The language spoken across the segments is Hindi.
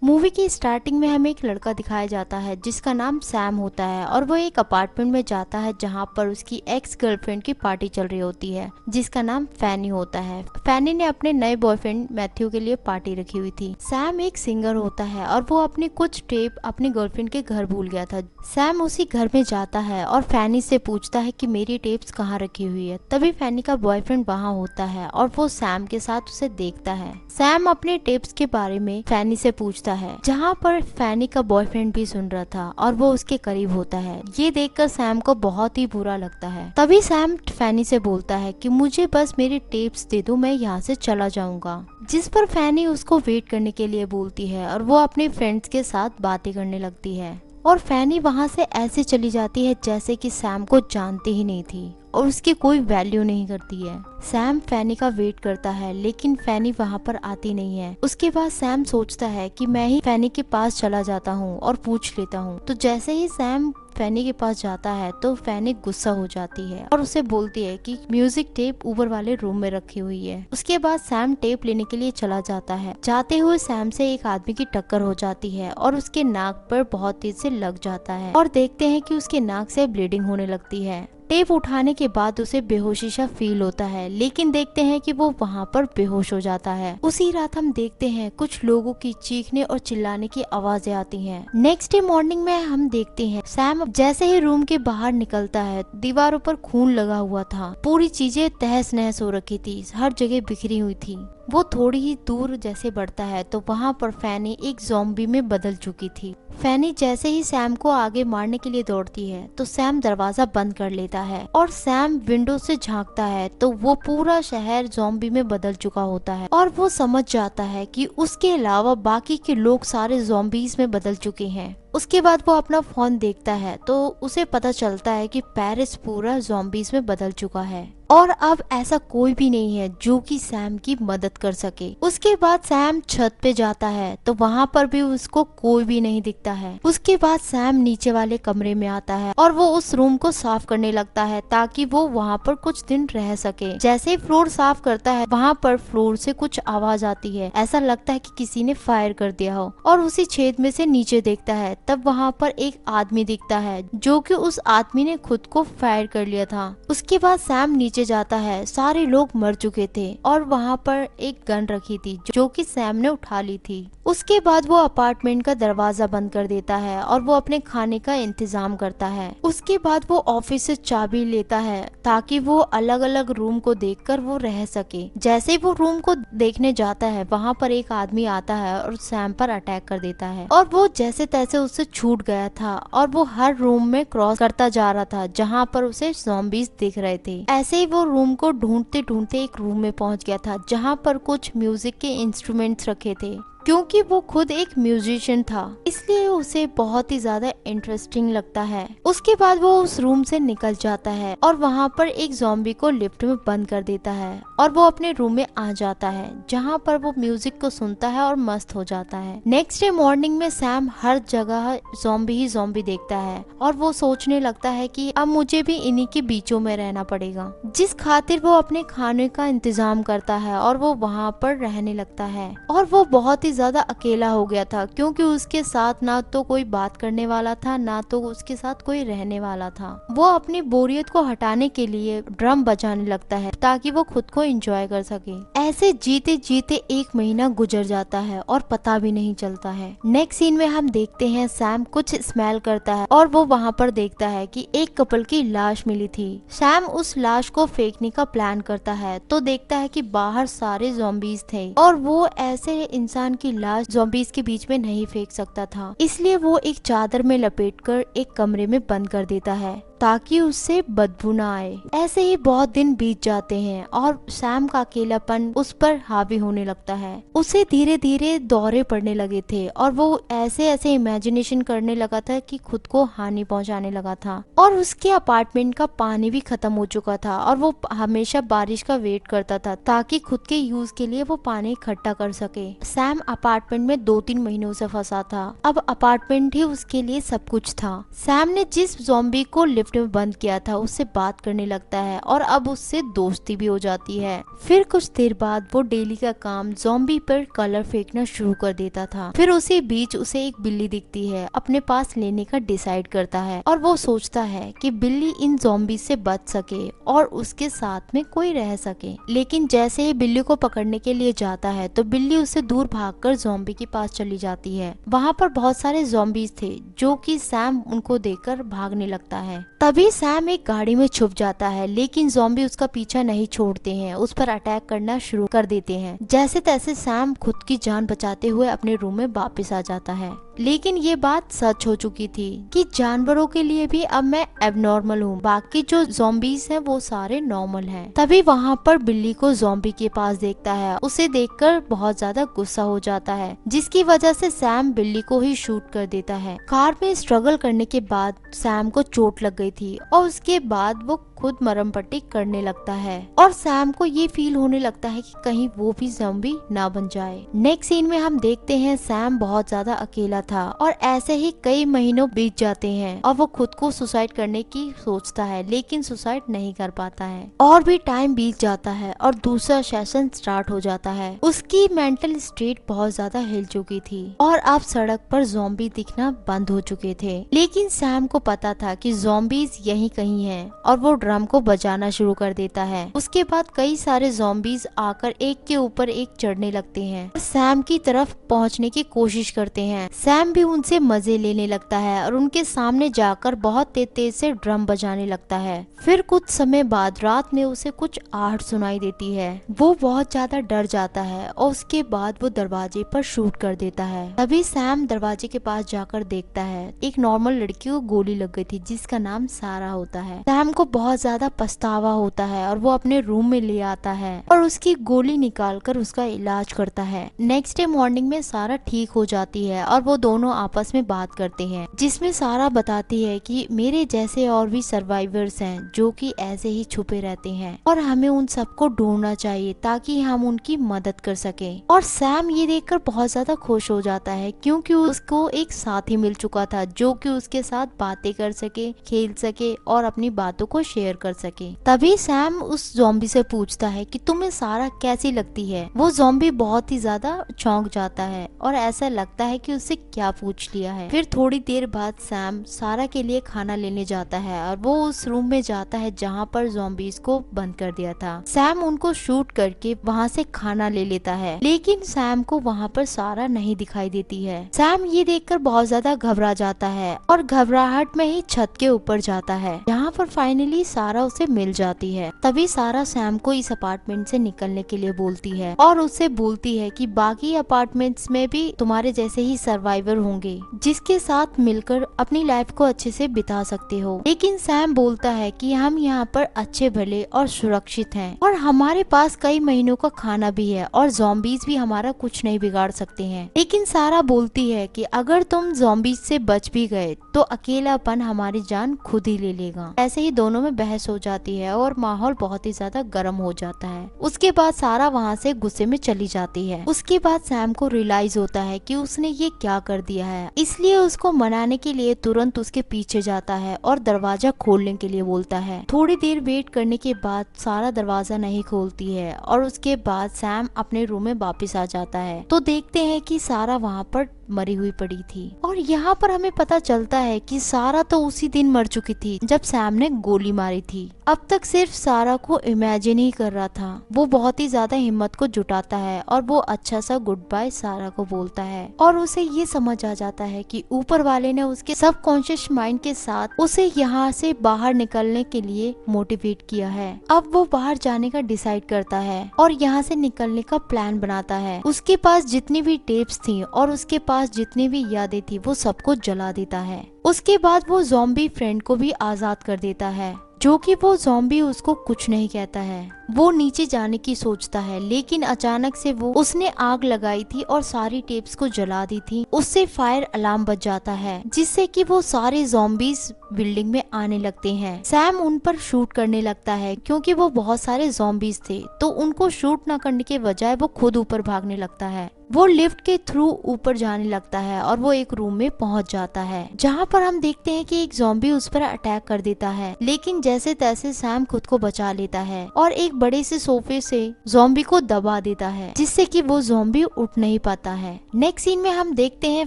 मूवी की स्टार्टिंग में हमें एक लड़का दिखाया जाता है जिसका नाम सैम होता है और वो एक अपार्टमेंट में जाता है जहाँ पर उसकी एक्स गर्लफ्रेंड की पार्टी चल रही होती है जिसका नाम फैनी होता है। फैनी ने अपने नए बॉयफ्रेंड मैथ्यू के लिए पार्टी रखी हुई थी। सैम एक सिंगर होता है और वो अपने कुछ टेप अपनी गर्लफ्रेंड के घर भूल गया था। सैम उसी घर में जाता है और फैनी से पूछता है कि मेरी टेप्स कहाँ रखी हुई है। तभी फैनी का बॉयफ्रेंड वहाँ होता है और वो सैम के साथ उसे देखता है। सैम अपने टेप्स के बारे में फैनी से पूछता है, जहाँ पर फैनी का बॉयफ्रेंड भी सुन रहा था और वो उसके करीब होता है। ये देखकर सैम को बहुत ही बुरा लगता है। तभी सैम फैनी से बोलता है कि मुझे बस मेरी टेप्स दे दो, मैं यहाँ से चला जाऊंगा। जिस पर फैनी उसको वेट करने के लिए बोलती है और वो अपने फ्रेंड्स के साथ बातें करने लगती है और फैनी वहाँ से ऐसे चली जाती है जैसे कि सैम को जानती ही नहीं थी और उसकी कोई वैल्यू नहीं करती है। सैम फैनी का वेट करता है लेकिन फैनी वहाँ पर आती नहीं है। उसके बाद सैम सोचता है कि मैं ही फैनी के पास चला जाता हूँ और पूछ लेता हूँ। तो जैसे ही सैम फैनी के पास जाता है तो फैनी गुस्सा हो जाती है और उसे बोलती है कि म्यूजिक टेप ऊपर वाले रूम में रखी हुई है। उसके बाद सैम टेप लेने के लिए चला जाता है। जाते हुए सैम से एक आदमी की टक्कर हो जाती है और उसके नाक पर बहुत तेज से लग जाता है और देखते हैं कि उसके नाक से ब्लीडिंग होने लगती है। टेप उठाने के बाद उसे बेहोशी सा फील होता है लेकिन देखते हैं कि वो वहाँ पर बेहोश हो जाता है। उसी रात हम देखते हैं कुछ लोगों की चीखने और चिल्लाने की आवाजें आती हैं। नेक्स्ट डे मॉर्निंग में हम देखते हैं सैम जैसे ही रूम के बाहर निकलता है दीवारों पर खून लगा हुआ था। पूरी चीजें तहस नहस हो रखी थी, हर जगह बिखरी हुई थी। वो थोड़ी ही दूर जैसे बढ़ता है तो वहाँ पर फैनी एक ज़ॉम्बी में बदल चुकी थी। फैनी जैसे ही सैम को आगे मारने के लिए दौड़ती है तो सैम दरवाजा बंद कर लेता है और सैम विंडो से झांकता है तो वो पूरा शहर ज़ॉम्बी में बदल चुका होता है और वो समझ जाता है कि उसके अलावा बाकी के लोग सारे ज़ॉम्बीज में बदल चुके हैं। उसके बाद वो अपना फोन देखता है तो उसे पता चलता है कि पेरिस पूरा ज़ॉम्बीज में बदल चुका है और अब ऐसा कोई भी नहीं है जो कि सैम की मदद कर सके। उसके बाद सैम छत पे जाता है तो वहाँ पर भी उसको कोई भी नहीं दिखता है। उसके बाद सैम नीचे वाले कमरे में आता है और वो उस रूम को साफ करने लगता है ताकि वो वहाँ पर कुछ दिन रह सके। जैसे ही फ्लोर साफ करता है वहाँ पर फ्लोर से कुछ आवाज आती है, ऐसा लगता है कि किसी ने फायर कर दिया हो और उसी छेद में से नीचे देखता है तब वहाँ पर एक आदमी दिखता है जो कि उस आदमी ने खुद को फायर कर लिया था। उसके बाद सैम नीचे जाता है, सारे लोग मर चुके थे और वहाँ पर एक गन रखी थी जो कि सैम ने उठा ली थी। उसके बाद वो अपार्टमेंट का दरवाजा बंद कर देता है और वो अपने खाने का इंतजाम करता है। उसके बाद वो ऑफिस से चाबी लेता है ताकि वो अलग अलग रूम को देखकर वो रह सके। जैसे वो रूम को देखने जाता है वहाँ पर एक आदमी आता है और सैम पर अटैक कर देता है और वो जैसे तैसे उससे छूट गया था और वो हर रूम में क्रॉस करता जा रहा था जहाँ पर उसे ज़ॉम्बीज दिख रहे थे। ऐसे ही वो रूम को ढूंढते ढूंढते एक रूम में पहुंच गया था जहाँ पर कुछ म्यूजिक के इंस्ट्रूमेंट्स रखे थे। क्योंकि वो खुद एक म्यूजिशियन था इसलिए उसे बहुत ही ज्यादा इंटरेस्टिंग लगता है। उसके बाद वो उस रूम से निकल जाता है और वहाँ पर एक ज़ॉम्बी को लिफ्ट में बंद कर देता है और वो अपने रूम में आ जाता है जहाँ पर वो म्यूजिक को सुनता है और मस्त हो जाता है। नेक्स्ट डे मॉर्निंग में सैम हर जगह ज़ॉम्बी ही ज़ॉम्बी देखता है और वो सोचने लगता है कि अब मुझे भी इन्हीं के बीचों में रहना पड़ेगा, जिस खातिर वो अपने खाने का इंतजाम करता है और वो वहाँ पर रहने लगता है। और वो बहुत ही ज्यादा अकेला हो गया था क्योंकि उसके साथ ना तो कोई बात करने वाला था ना तो उसके साथ कोई रहने वाला था। वो अपनी बोरियत को हटाने के लिए ड्रम बजाने लगता है ताकि वो खुद को एंजॉय कर सके। ऐसे जीते जीते एक महीना गुजर जाता है और पता भी नहीं चलता है। नेक्स्ट सीन में हम देखते हैं सैम कुछ स्मेल करता है और वो वहाँ पर देखता है कि एक कपल की लाश मिली थी। सैम उस लाश को फेंकने का प्लान करता है तो देखता है कि बाहर सारे ज़ॉम्बीज थे और वो ऐसे इंसान की लाश ज़ॉम्बीज के बीच में नहीं फेंक सकता था, इसलिए वो एक चादर में लपेटकर एक कमरे में बंद कर देता है ताकि उससे बदबू ना आए। ऐसे ही बहुत दिन बीत जाते हैं और सैम का अकेलापन उस पर हावी होने लगता है। उसे धीरे धीरे दौरे पड़ने लगे थे और वो ऐसे ऐसे इमेजिनेशन करने लगा था कि खुद को हानि पहुंचाने लगा था और उसके अपार्टमेंट का पानी भी खत्म हो चुका था और वो हमेशा बारिश का वेट करता था ताकि खुद के यूज के लिए वो पानी इकट्ठा कर सके। सैम अपार्टमेंट में 2-3 महीनों से फंसा था। अब अपार्टमेंट ही उसके लिए सब कुछ था। सैम ने जिस ज़ॉम्बी को लिफ्ट लिफ्ट में बंद किया था उससे बात करने लगता है और अब उससे दोस्ती भी हो जाती है। फिर कुछ देर बाद वो डेली का काम ज़ॉम्बी पर कलर फेंकना शुरू कर देता था। फिर उसी बीच उसे एक बिल्ली दिखती है, अपने पास लेने का डिसाइड करता है और वो सोचता है कि बिल्ली इन ज़ॉम्बी से बच सके और उसके साथ में कोई रह सके। लेकिन जैसे ही बिल्ली को पकड़ने के लिए जाता है तो बिल्ली उससे दूर भागकर ज़ॉम्बी के पास चली जाती है। वहाँ पर बहुत सारे ज़ॉम्बीज थे जो कि सैम उनको देखकर भागने लगता है। तभी सैम एक गाड़ी में छुप जाता है, लेकिन ज़ॉम्बी उसका पीछा नहीं छोड़ते हैं, उस पर अटैक करना शुरू कर देते हैं। जैसे तैसे सैम खुद की जान बचाते हुए अपने रूम में वापस आ जाता है। लेकिन ये बात सच हो चुकी थी कि जानवरों के लिए भी अब मैं एबनॉर्मल हूँ, बाकी जो ज़ॉम्बीज हैं वो सारे नॉर्मल हैं। तभी वहाँ पर बिल्ली को ज़ॉम्बी के पास देखता है, उसे देखकर बहुत ज्यादा गुस्सा हो जाता है, जिसकी वजह से सैम बिल्ली को ही शूट कर देता है। कार में स्ट्रगल करने के बाद सैम को चोट लग गई थी और उसके बाद वो खुद मरहम पट्टी करने लगता है और सैम को ये फील होने लगता है कि कहीं वो भी ज़ॉम्बी ना बन जाए। नेक्स्ट सीन में हम देखते हैं सैम बहुत ज्यादा अकेला था और ऐसे ही कई महीनों बीत जाते हैं और वो खुद को सुसाइड करने की सोचता है, लेकिन सुसाइड नहीं कर पाता है। और भी टाइम बीत जाता है और दूसरा सेशन स्टार्ट हो जाता है। उसकी मेंटल स्टेट बहुत ज्यादा हिल चुकी थी और अब सड़क पर ज़ॉम्बी दिखना बंद हो चुके थे। लेकिन सैम को पता था कि ज़ॉम्बीज यहीं कहीं हैं और वो ड्रम को बजाना शुरू कर देता है। उसके बाद कई सारे ज़ॉम्बीज आकर एक के ऊपर एक चढ़ने लगते हैं, सैम की तरफ पहुंचने की कोशिश करते हैं। सैम भी उनसे मजे लेने लगता है और उनके सामने जाकर बहुत तेज तेज से ड्रम बजाने लगता है। फिर कुछ समय बाद रात में उसे कुछ आहट सुनाई देती है। वो बहुत ज्यादा डर जाता है और उसके बाद वो दरवाजे पर शूट कर देता है। तभी सैम दरवाजे के पास जाकर देखता है एक नॉर्मल लड़की को गोली लग गई थी जिसका नाम सारा होता है। सैम को बहुत ज्यादा पछतावा होता है और वो अपने रूम में ले आता है और उसकी गोली निकालकर उसका इलाज करता है। नेक्स्ट डे मॉर्निंग में सारा ठीक हो जाती है और वो दोनों आपस में बात करते हैं, जिसमें सारा बताती है कि मेरे जैसे और भी सर्वाइवर्स हैं जो कि ऐसे ही छुपे रहते हैं और हमें उन सबको ढूंढना चाहिए ताकि हम उनकी मदद कर सके। और सैम ये देखकर बहुत ज्यादा खुश हो जाता है क्योंकि उसको एक साथी मिल चुका था जो कि उसके साथ बातें कर सके, खेल सके और अपनी बातों को शेयर कर सके। तभी सैम उस ज़ॉम्बी से पूछता है कि तुम्हें सारा कैसी लगती है। वो ज़ॉम्बी बहुत ही ज्यादा चौंक जाता है और ऐसा लगता है कि उससे क्या पूछ लिया है। फिर थोड़ी देर बाद सैम सारा के लिए खाना लेने जाता है और वो उस रूम में जाता है जहाँ पर ज़ॉम्बीज को बंद कर दिया था। सैम उनको शूट करके वहाँ से खाना ले लेता है, लेकिन सैम को वहाँ पर सारा नहीं दिखाई देती है। सैम ये देखकर बहुत ज्यादा घबरा जाता है और घबराहट में ही छत के ऊपर जाता है जहाँ पर फाइनली सारा उसे मिल जाती है। तभी सारा सैम को इस अपार्टमेंट से निकलने के लिए बोलती है और उससे बोलती है कि बाकी अपार्टमेंट्स में भी तुम्हारे जैसे ही सर्वाइवर होंगे जिसके साथ मिलकर अपनी लाइफ को अच्छे से बिता सकते हो। लेकिन सैम बोलता है कि हम यहाँ पर अच्छे भले और सुरक्षित हैं और हमारे पास कई महीनों का खाना भी है और ज़ॉम्बीज भी हमारा कुछ नहीं बिगाड़ सकते हैं। लेकिन सारा बोलती है कि अगर तुम ज़ॉम्बीज से बच भी गए तो अकेलापन हमारी जान खुद ही ले लेगा। ऐसे ही दोनों में बहस हो जाती है और माहौल बहुत ही ज्यादा गर्म हो जाता है। उसके बाद सारा वहाँ से गुस्से में चली जाती है। उसके बाद सैम को रियलाइज होता है कि उसने ये क्या कर दिया है, इसलिए उसको मनाने के लिए तुरंत उसके पीछे जाता है और दरवाजा खोलने के लिए बोलता है। थोड़ी देर वेट करने के बाद सारा दरवाजा नहीं खोलती है और उसके बाद सैम अपने रूम में वापस आ जाता है तो देखते हैं कि सारा वहाँ पर मरी हुई पड़ी थी। और यहाँ पर हमें पता चलता है कि सारा तो उसी दिन मर चुकी थी जब सैम ने गोली मारी थी। अब तक सिर्फ सारा को इमेजिन ही कर रहा था। वो बहुत ही ज्यादा हिम्मत को जुटाता है और वो अच्छा सा गुड बाय सारा को बोलता है और उसे ये समझ आ जाता है कि ऊपर वाले ने उसके सबकॉन्शियस माइंड के साथ उसे यहाँ से बाहर निकलने के लिए मोटिवेट किया है। अब वो बाहर जाने का डिसाइड करता है और यहाँ से निकलने का प्लान बनाता है। उसके पास जितनी भी टेप्स थी और उसके पास जितनी भी यादें थी वो सबको जला देता है। उसके बाद वो ज़ॉम्बी फ्रेंड को भी आजाद कर देता है, जो कि वो ज़ॉम्बी उसको कुछ नहीं कहता है। वो नीचे जाने की सोचता है लेकिन अचानक से उसने आग लगाई थी और सारी टेप्स को जला दी थी। उससे फायर अलार्म बज जाता है जिससे कि वो सारे ज़ॉम्बीज बिल्डिंग में आने लगते हैं। सैम उन पर शूट करने लगता है क्योंकि वो बहुत सारे ज़ॉम्बीज थे तो उनको शूट न करने के बजाय वो खुद ऊपर भागने लगता है। वो लिफ्ट के थ्रू ऊपर जाने लगता है और वो एक रूम में पहुंच जाता है, जहाँ पर हम देखते हैं कि एक ज़ॉम्बी उस पर अटैक कर देता है, लेकिन जैसे तैसे सैम खुद को बचा लेता है और एक बड़े से सोफे से ज़ॉम्बी को दबा देता है, जिससे कि वो ज़ॉम्बी उठ नहीं पाता है। नेक्स्ट सीन में हम देखते हैं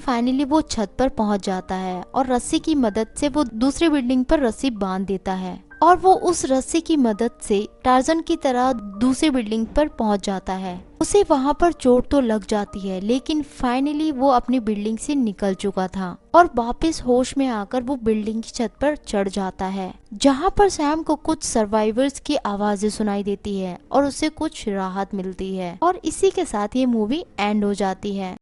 फाइनली वो छत पर पहुंच जाता है और रस्सी की मदद से वो दूसरी बिल्डिंग पर रस्सी बांध देता है और वो उस रस्सी की मदद से टार्जन की तरह दूसरी बिल्डिंग पर पहुंच जाता है। उसे वहां पर चोट तो लग जाती है, लेकिन फाइनली वो अपनी बिल्डिंग से निकल चुका था और वापस होश में आकर वो बिल्डिंग की छत पर चढ़ जाता है, जहां पर सैम को कुछ सर्वाइवर्स की आवाजें सुनाई देती है और उसे कुछ राहत मिलती है और इसी के साथ ये मूवी एंड हो जाती है।